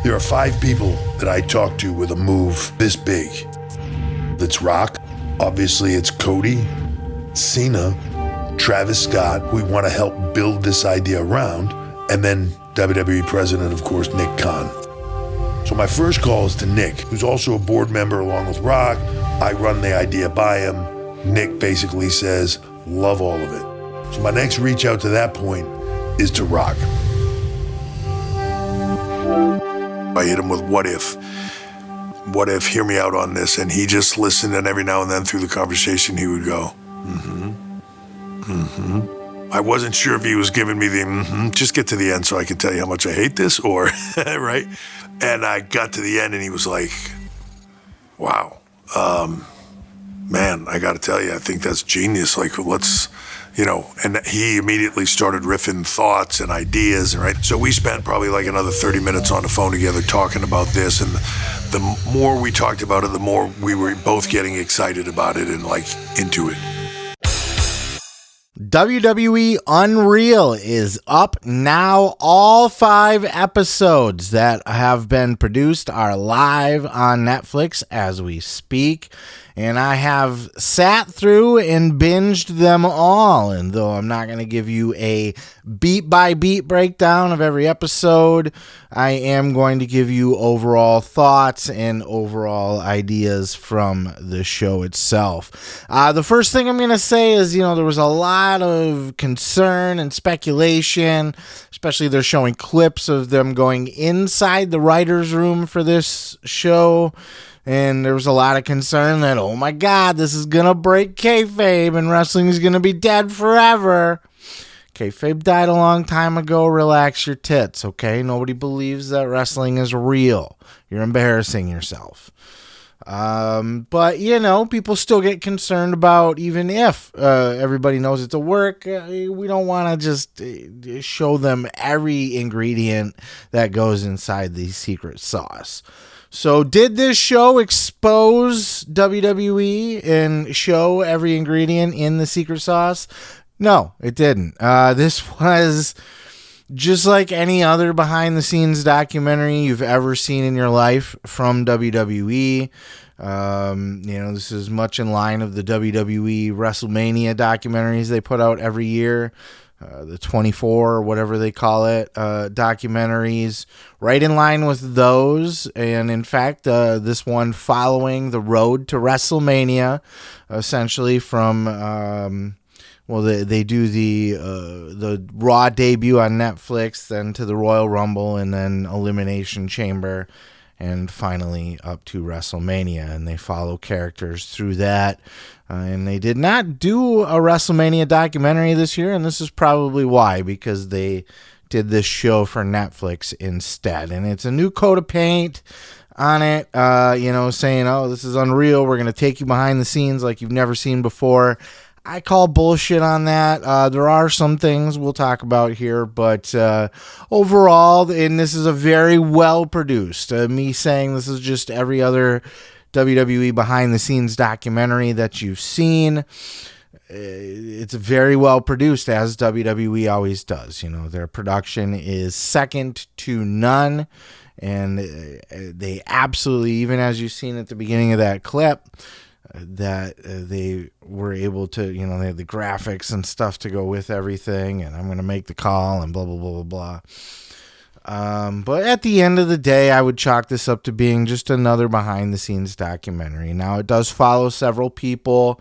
There are 5 people that I talk to with a move this big. That's Rock. Obviously, it's Cody, Cena, Travis Scott, we want to help build this idea around, and then WWE President, of course, Nick Khan. So my first call is to Nick, who's also a board member along with Rock. I run the idea by him. Nick basically says, love all of it. So my next reach out to that point is to Rock. I hit him with what if, hear me out on this, and he just listened, and every now and then through the conversation he would go, I wasn't sure if he was giving me the just get to the end so I can tell you how much I hate this, or, right? And I got to the end and he was like, wow, man, I got to tell you, I think that's genius. Like, let's, and he immediately started riffing thoughts and ideas, right? So we spent probably like another 30 minutes on the phone together talking about this. And the more we talked about it, the more we were both getting excited about it and like into it. WWE UnReal is up now. All 5 episodes that have been produced are live on Netflix as we speak. And I have sat through and binged them all. And though I'm not going to give you a beat-by-beat breakdown of every episode, I am going to give you overall thoughts and overall ideas from the show itself. The first thing I'm going to say is, there was a lot of concern and speculation, especially they're showing clips of them going inside the writer's room for this show. And there was a lot of concern that, oh my God, this is going to break kayfabe and wrestling is going to be dead forever. Kayfabe died a long time ago. Relax your tits, okay? Nobody believes that wrestling is real. You're embarrassing yourself. But, people still get concerned about, even if everybody knows it's a work, we don't want to just show them every ingredient that goes inside the secret sauce. So did this show expose WWE and show every ingredient in the secret sauce? No, it didn't. This was just like any other behind-the-scenes documentary you've ever seen in your life from WWE. This is much in line of the WWE WrestleMania documentaries they put out every year. The 24 or whatever they call it, documentaries, right in line with those. And in fact, this one following the road to WrestleMania, essentially from, they do the Raw debut on Netflix, then to the Royal Rumble, and then Elimination Chamber, and finally up to WrestleMania. And they follow characters through that. And they did not do a WrestleMania documentary this year, and this is probably why, because they did this show for Netflix instead. And it's a new coat of paint on it, saying, oh, this is unreal. We're going to take you behind the scenes like you've never seen before. I call bullshit on that. There are some things we'll talk about here, but overall, and this is a very well-produced, me saying this is just every other WWE behind-the-scenes documentary that you've seen. It's very well produced, as WWE always does. Their production is second to none, and they absolutely, even as you've seen at the beginning of that clip, that they were able to, they had the graphics and stuff to go with everything, and I'm going to make the call and blah, blah, blah, blah, blah. But at the end of the day, I would chalk this up to being just another behind-the-scenes documentary. Now, it does follow several people.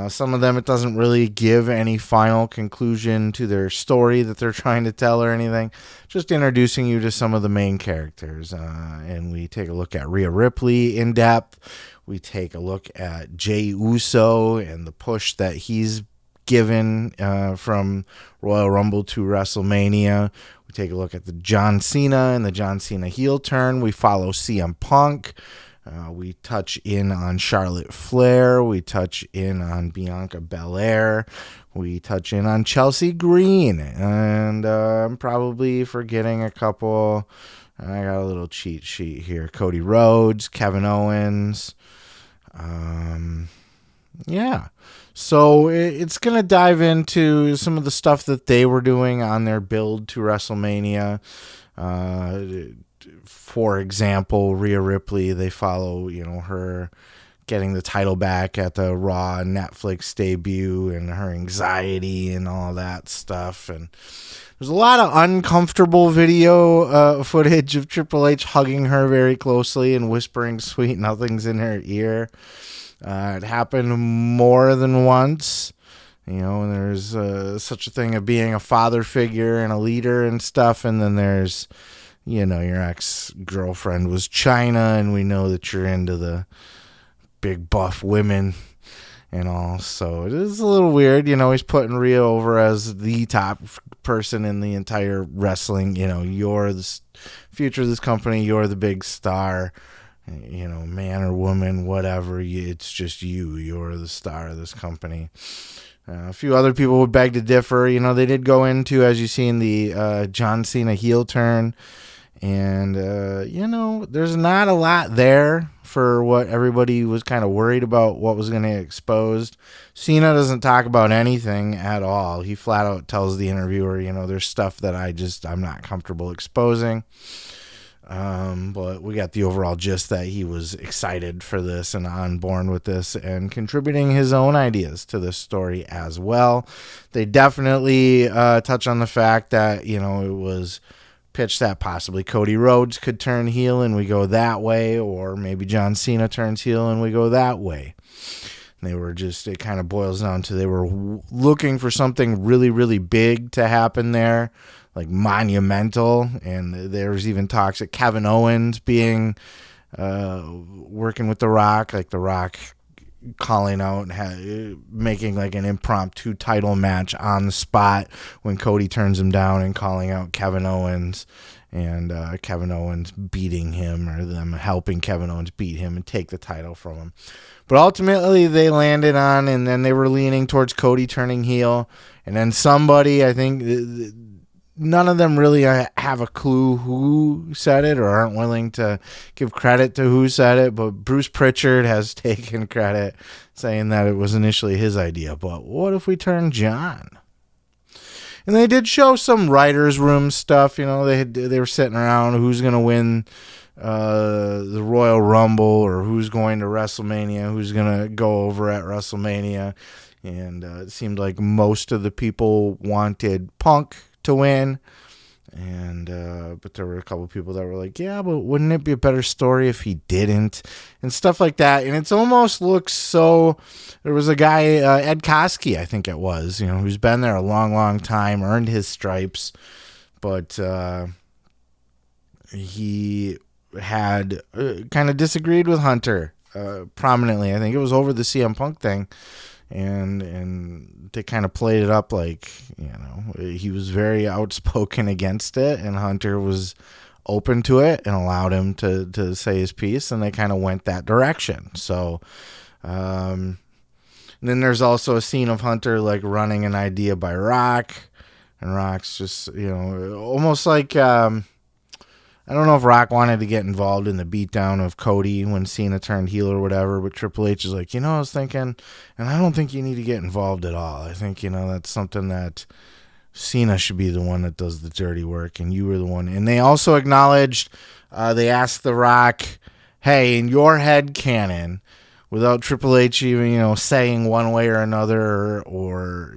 Some of them, it doesn't really give any final conclusion to their story that they're trying to tell or anything. Just introducing you to some of the main characters. And we take a look at Rhea Ripley in depth. We take a look at Jey Uso and the push that he's given from Royal Rumble to WrestleMania. We take a look at the John Cena and the John Cena heel turn. We follow CM Punk. We touch in on Charlotte Flair. We touch in on Bianca Belair. We touch in on Chelsea Green. And I'm probably forgetting a couple. I got a little cheat sheet here. Cody Rhodes, Kevin Owens. Yeah. So it's going to dive into some of the stuff that they were doing on their build to WrestleMania. for example, Rhea Ripley, they follow, her getting the title back at the Raw Netflix debut and her anxiety and all that stuff. And there's a lot of uncomfortable video footage of Triple H hugging her very closely and whispering sweet nothings in her ear. It happened more than once. And there's such a thing of being a father figure and a leader and stuff. And then there's, your ex-girlfriend was China, and we know that you're into the big buff women and all. So it is a little weird. He's putting Rhea over as the top person in the entire wrestling. You're the future of this company. You're the big star. Man or woman, whatever. It's just you. You're the star of this company. A few other people would beg to differ. They did go into, as you see in the John Cena heel turn. And, there's not a lot there for what everybody was kind of worried about what was going to get exposed. Cena doesn't talk about anything at all. He flat out tells the interviewer, there's stuff that I'm not comfortable exposing. But we got the overall gist that he was excited for this and on board with this and contributing his own ideas to this story as well. They definitely touch on the fact that, it was pitched that possibly Cody Rhodes could turn heel and we go that way, or maybe John Cena turns heel and we go that way. And it kind of boils down to they were looking for something really, really big to happen there, like monumental. And there's even talks of Kevin Owens being working with The Rock, like The Rock calling out and making like an impromptu title match on the spot when Cody turns him down and calling out Kevin Owens, and Kevin Owens beating him, or them helping Kevin Owens beat him and take the title from him. But ultimately they landed on, and then they were leaning towards Cody turning heel. And then somebody, I think none of them really have a clue who said it or aren't willing to give credit to who said it, but Bruce Pritchard has taken credit, saying that it was initially his idea. But what if we turn John? And they did show some writers' room stuff. They were sitting around, who's going to win the Royal Rumble, or who's going to WrestleMania, who's going to go over at WrestleMania. And it seemed like most of the people wanted Punk to win, and but there were a couple people that were like, yeah, but wouldn't it be a better story if he didn't, and stuff like that. And it's almost looks so. There was a guy, Ed Koskey, I think it was, who's been there a long time, earned his stripes, but he had kind of disagreed with Hunter prominently. I think it was over the CM Punk thing. And they kind of played it up like, he was very outspoken against it, and Hunter was open to it and allowed him to say his piece, and they kind of went that direction. So, and then there's also a scene of Hunter like running an idea by Rock, and Rock's just, almost like, I don't know if Rock wanted to get involved in the beatdown of Cody when Cena turned heel or whatever, but Triple H is like, I was thinking, and I don't think you need to get involved at all. I think, that's something that Cena should be the one that does the dirty work, and you were the one. And they also acknowledged, they asked The Rock, hey, in your head canon, without Triple H even, saying one way or another or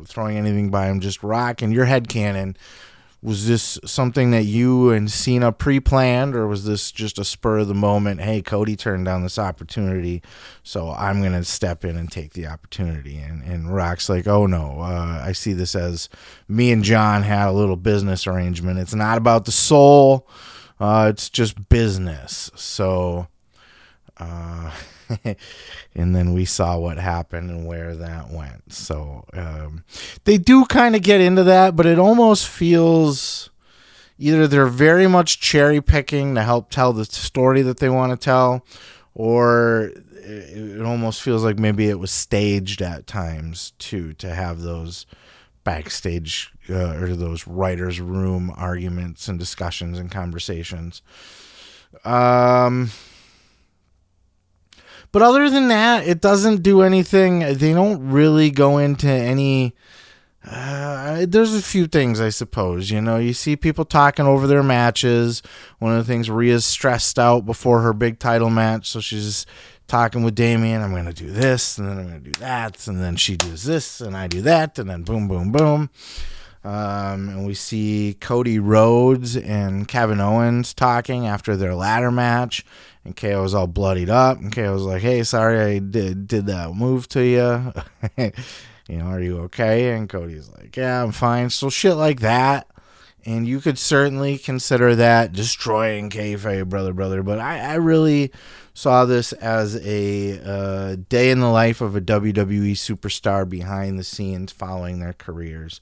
throwing anything by him, just Rock, in your head canon, was this something that you and Cena pre-planned, or was this just a spur of the moment? Hey, Cody turned down this opportunity, so I'm going to step in and take the opportunity. And Rock's like, oh no, I see this as me and John had a little business arrangement. It's not about the soul. It's just business. So, and then we saw what happened and where that went. So they do kind of get into that, but it almost feels either they're very much cherry picking to help tell the story that they want to tell, or it almost feels like maybe it was staged at times too, to have those backstage or those writers' room arguments and discussions and conversations. But other than that, it doesn't do anything. They don't really go into any There's a few things, I suppose. You see people talking over their matches. One of the things, Rhea's stressed out before her big title match, so she's talking with Damien. I'm going to do this, and then I'm going to do that, and then she does this, and I do that, and then boom, boom, boom. And we see Cody Rhodes and Kevin Owens talking after their ladder match, and KO's all bloodied up, and KO's like, hey, sorry I did that move to you. Are you okay? And Cody's like, yeah, I'm fine. So shit like that. And you could certainly consider that destroying kayfabe, brother. But I really saw this as a day in the life of a WWE superstar behind the scenes following their careers.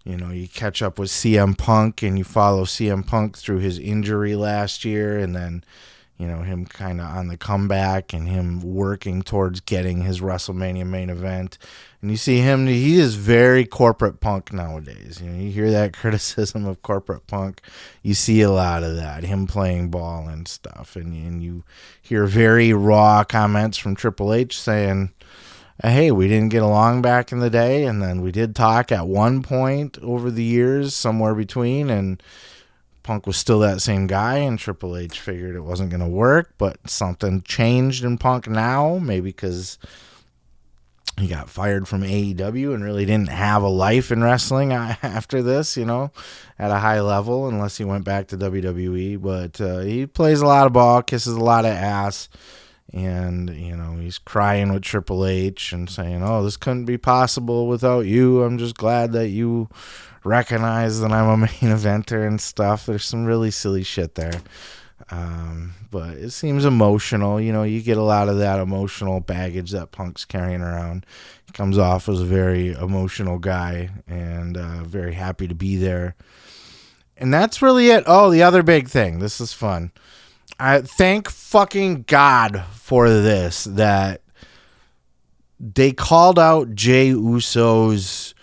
You catch up with CM Punk and you follow CM Punk through his injury last year, and then him kind of on the comeback and him working towards getting his WrestleMania main event. And you see him, he is very corporate Punk nowadays. You hear that criticism of corporate Punk. You see a lot of that, him playing ball and stuff. And you hear very raw comments from Triple H saying, hey, we didn't get along back in the day, and then we did talk at one point over the years, somewhere between, and Punk was still that same guy, and Triple H figured it wasn't going to work, but something changed in Punk now, maybe because he got fired from AEW and really didn't have a life in wrestling after this, at a high level, unless he went back to WWE. But he plays a lot of ball, kisses a lot of ass, and, he's crying with Triple H and saying, oh, this couldn't be possible without you. I'm just glad that you recognize that I'm a main eventer and stuff. There's some really silly shit there. But it seems emotional. You get a lot of that emotional baggage that Punk's carrying around. He comes off as a very emotional guy and very happy to be there. And that's really it. Oh, the other big thing. This is fun. I thank fucking God for this, that they called out Jey Uso's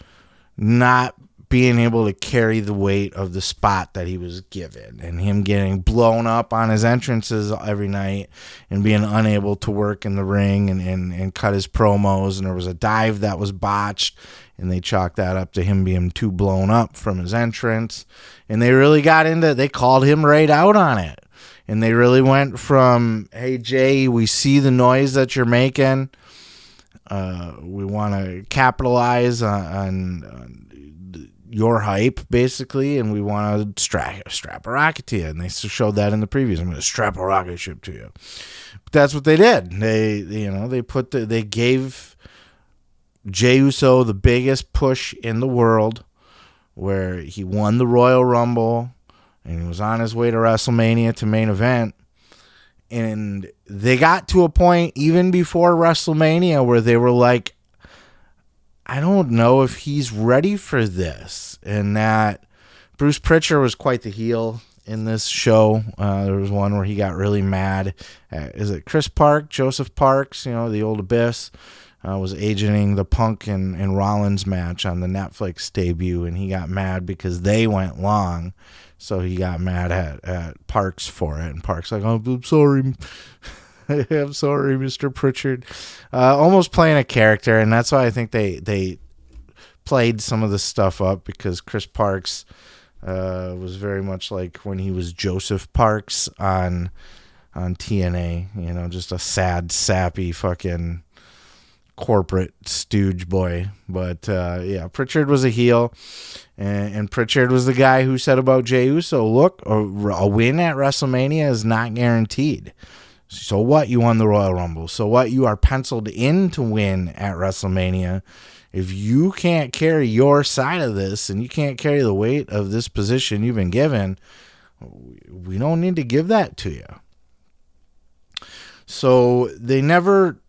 not being able to carry the weight of the spot that he was given, and him getting blown up on his entrances every night and being unable to work in the ring and cut his promos. And there was a dive that was botched, and they chalked that up to him being too blown up from his entrance. And they really got into it. They called him right out on it. And they really went from, hey, Jay, we see the noise that you're making. We want to capitalize on your hype, basically, and we want to strap a rocket to you. And they showed that in the previews. I'm going to strap a rocket ship to you. But that's what they did. They gave Jey Uso the biggest push in the world, where he won the Royal Rumble, and he was on his way to WrestleMania to main event. And they got to a point even before WrestleMania where they were like, I don't know if he's ready for this. And that Bruce Pritchard was quite the heel in this show. There was one where he got really mad at, is it Chris Park, Joseph Parks, the old Abyss, was agenting the Punk and Rollins match on the Netflix debut. And he got mad because they went long. So he got mad at Parks for it. And Parks like, oh, I'm sorry. I'm sorry, Mr. Pritchard. Almost playing a character. And that's why I think they played some of the stuff up, because Chris Parks was very much like when he was Joseph Parks on TNA. Just a sad, sappy fucking corporate stooge boy. But yeah, Pritchard was a heel. And Pritchard was the guy who said about Jey Uso, look, a win at WrestleMania is not guaranteed. So what? You won the Royal Rumble. So what? You are penciled in to win at WrestleMania. If you can't carry your side of this and you can't carry the weight of this position you've been given, we don't need to give that to you. So they never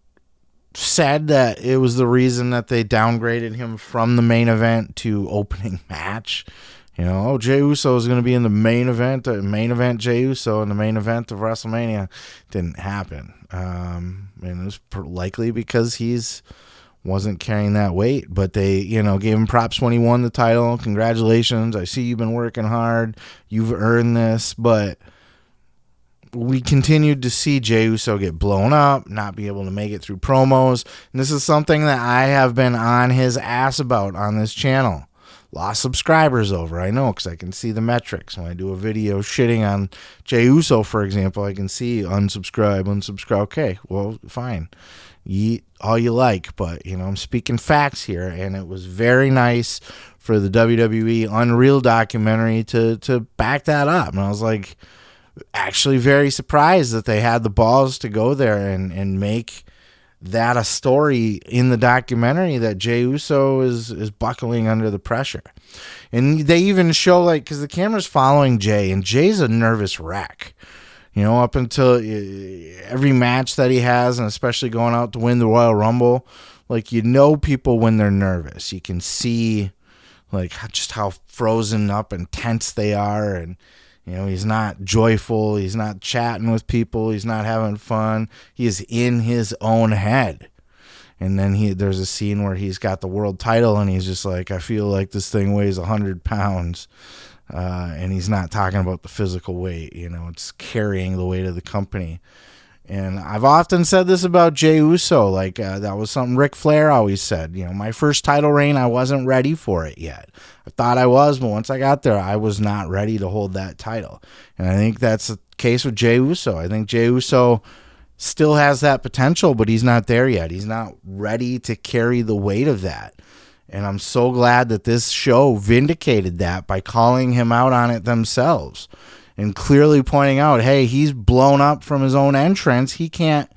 said that it was the reason that they downgraded him from the main event to opening match. Jey Uso is going to be in the main event Jey Uso in the main event of WrestleMania. Didn't happen. And it was likely because he's wasn't carrying that weight, but they, gave him props when he won the title. Congratulations. I see you've been working hard. You've earned this, but we continued to see Jey Uso get blown up, not be able to make it through promos. And this is something that I have been on his ass about on this channel. Lost subscribers over, I know, because I can see the metrics. When I do a video shitting on Jey Uso, for example, I can see unsubscribe. Okay, well, fine. Eat all you like, but, I'm speaking facts here, and it was very nice for the WWE UnReal documentary to back that up. And I was like, actually very surprised that they had the balls to go there and make that a story in the documentary, that Jey Uso is buckling under the pressure. And they even show, because the camera's following Jey, and Jey's a nervous wreck. Up until every match that he has, and especially going out to win the Royal Rumble, people when they're nervous. You can see, just how frozen up and tense they are, and he's not joyful. He's not chatting with people. He's not having fun. He is in his own head. And then there's a scene where he's got the world title, and he's just like, I feel like this thing weighs 100 pounds. And he's not talking about the physical weight. It's carrying the weight of the company. And I've often said this about Jey Uso. That was something Ric Flair always said. My first title reign, I wasn't ready for it yet. I thought I was, but once I got there, I was not ready to hold that title. And I think that's the case with Jey Uso. I think Jey Uso still has that potential, but he's not there yet. He's not ready to carry the weight of that. And I'm so glad that this show vindicated that by calling him out on it themselves. And clearly pointing out, hey, he's blown up from his own entrance. He can't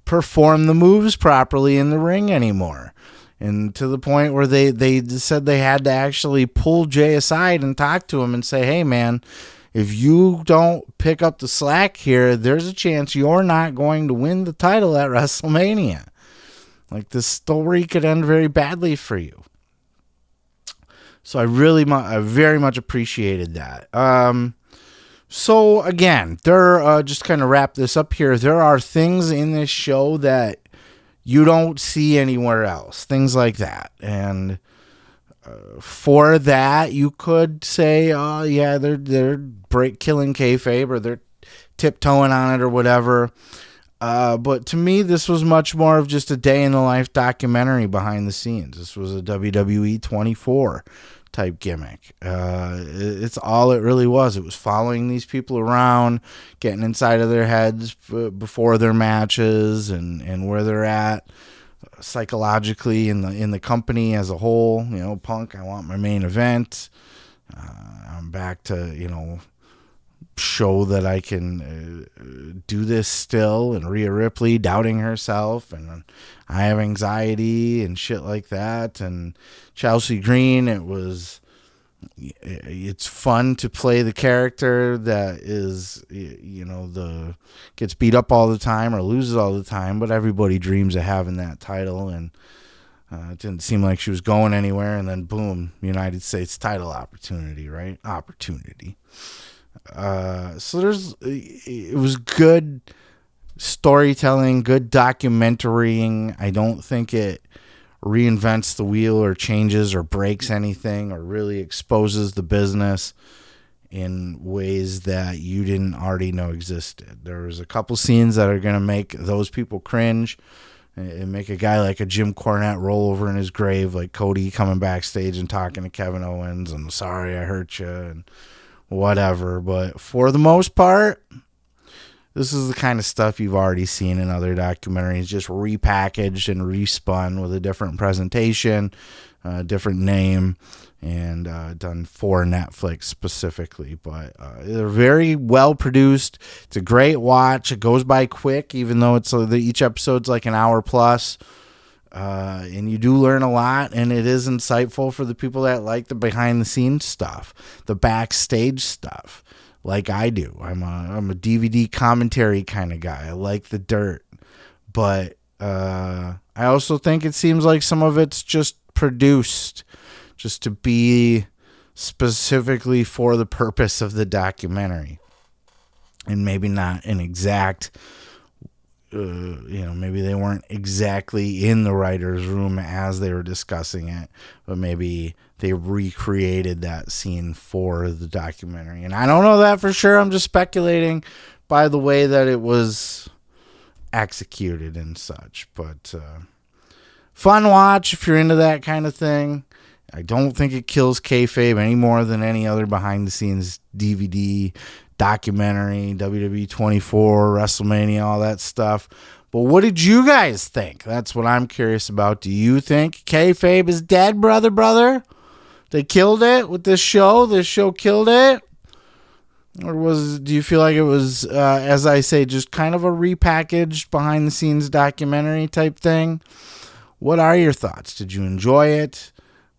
perform the moves properly in the ring anymore. And to the point where they said they had to actually pull Jey aside and talk to him and say, hey, man, if you don't pick up the slack here, there's a chance you're not going to win the title at WrestleMania. This story could end very badly for you. So I very much appreciated that. So again, just kind of wrap this up here. There are things in this show that you don't see anywhere else. Things like that. And for that, you could say, oh yeah, they're killing kayfabe, or they're tiptoeing on it or whatever. But to me, this was much more of just a day in the life documentary behind the scenes. This was a WWE 24 type gimmick. It's all it really was. It was following these people around, getting inside of their heads before their matches, and where they're at psychologically in the company as a whole. Punk, I want my main event. I'm back to, show that I can do this still. And Rhea Ripley doubting herself, and I have anxiety and shit like that. And Chelsea Green, it's fun to play the character that is, gets beat up all the time or loses all the time, but everybody dreams of having that title. And it didn't seem like she was going anywhere, and then boom, United States title opportunity, right? So it was good storytelling, good documenting. I don't think it reinvents the wheel or changes or breaks anything or really exposes the business in ways that you didn't already know existed. There was a couple scenes that are going to make those people cringe and make a guy like a Jim Cornette roll over in his grave, like Cody coming backstage and talking to Kevin Owens and sorry I hurt you and whatever. But for the most part, this is the kind of stuff you've already seen in other documentaries, just repackaged and respun with a different presentation, different name, and done for Netflix specifically. But they're very well produced. It's a great watch. It goes by quick, even though each episode's like an hour plus. And you do learn a lot, and it is insightful for the people that like the behind-the-scenes stuff, the backstage stuff, like I do. I'm a DVD commentary kind of guy. I like the dirt, but I also think it seems like some of it's just produced just to be specifically for the purpose of the documentary, and maybe not an exact. Maybe they weren't exactly in the writer's room as they were discussing it, but maybe they recreated that scene for the documentary. And I don't know that for sure. I'm just speculating, by the way that it was executed and such. But fun watch if you're into that kind of thing. I don't think it kills kayfabe any more than any other behind-the-scenes DVD, documentary, WWE 24, WrestleMania, all that stuff. But what did you guys think? That's what I'm curious about. Do you think kayfabe is dead, brother? They killed it with this show? This show killed it? Or do you feel like it was, as I say, just kind of a repackaged behind-the-scenes documentary type thing? What are your thoughts? Did you enjoy it?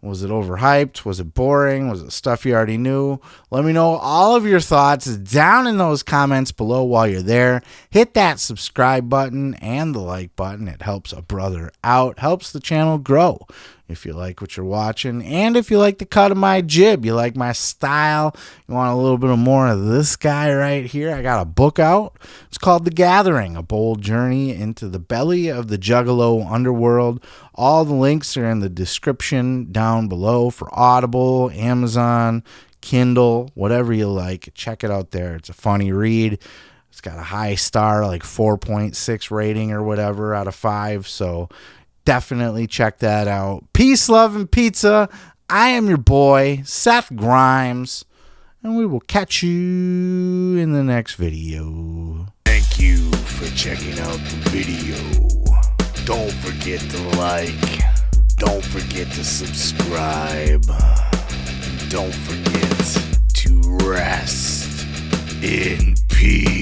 Was it overhyped? Was it boring? Was it stuff you already knew? Let me know all of your thoughts down in those comments below while you're there. Hit that subscribe button and the like button. It helps a brother out, helps the channel grow. If you like what you're watching, and if you like the cut of my jib, you like my style, you want a little bit more of this guy right here, I got a book out. It's called The Gathering, A Bold Journey into the Belly of the Juggalo Underworld. All the links are in the description down below for Audible, Amazon, Kindle, whatever you like. Check it out there. It's a funny read. It's got a high star, like 4.6 rating or whatever out of 5, so definitely check that out. Peace, love, and pizza. I am your boy, Seth Grimes, and we will catch you in the next video. Thank you for checking out the video. Don't forget to like. Don't forget to subscribe. Don't forget to rest in peace.